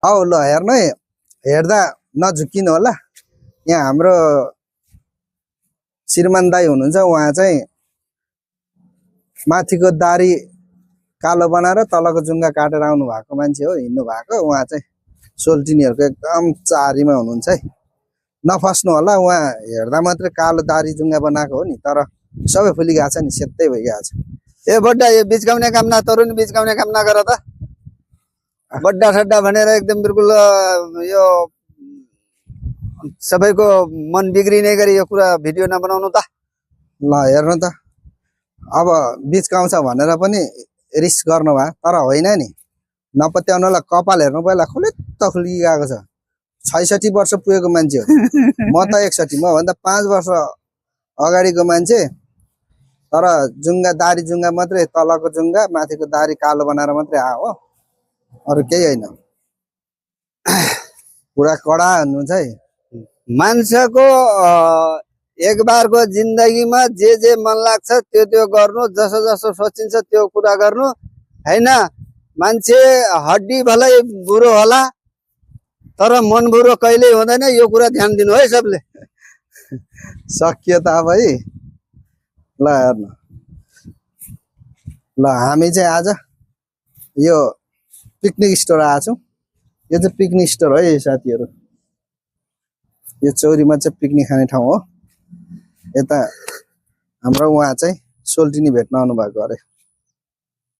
औ ल हेर्नु है हेर्दा नझुक्किनु होला यहाँ हाम्रो श्रीमान दाई हुनुहुन्छ उहाँ चाहिँ माथिको दारी कालो बनाएर तलको जुङ्गा काटेर आउनु भएको मान्छे हो हिँड्नु भएको उहाँ चाहिँ सोल्टिनीहरूको एकदम चारीमा हुनुहुन्छ है नफस्नु होला उहाँ हेर्दा मात्रै कालो दारी जुङ्गा बनाएको हो नि तर सबै फुलिरहेको छ नि सेतै भइरहेको छ ए बड्डा यो बिचकाउने काम न तरुण बिचकाउने काम नगर त बड्डा सड्डा भनेर एकदम बिल्कुल यो सबैको मन बिग्रिने गरी यो कुरा भिडियो नबनाउनु त ल हेर्नु त अब बिचकाउँछ भनेर पनि रिस्क गर्नु भयो तर होइन नि नपत्याउनलाई कपाल हेर्नु पहिला खुलित्त खुलिगएको छ 66 वर्ष पुगेको मान्छे हो म त 61 म भन्दा 5 वर्ष अगाडिको मान्छे तर जुङ्गा दारी जुङ्गा मात्रै तलको जुङ्गा माथिको दारी कालो बनाएर मात्रै आयो हो अरु केही होइन पुरा कडा हुनुहुन्छ है मान्छेको एक बारको जिन्दगीमा जे मन लाग्छ त्यो गर्नु जसो जसो सोचिन्छ त्यो कुरा गर्नु हैन मान्छे हड्डी भलै बुरो होला तर मन बुरो कहिल्यै हुँदैन यो कुरा ध्यान दिनु है सबले सकियो त अब है ल हेर्नु ल हामी चाहिँ आज यो पिकनिक स्टोर आछौं यो चाहिँ पिकनिक स्टोर हो साथीहरु यो चौरीमा चाहिँ पिकनिक खाने ठाउँ हो यता हाम्रो उहाँ चाहिँ सोल्टिनी भेट्न आउनु भएको अरे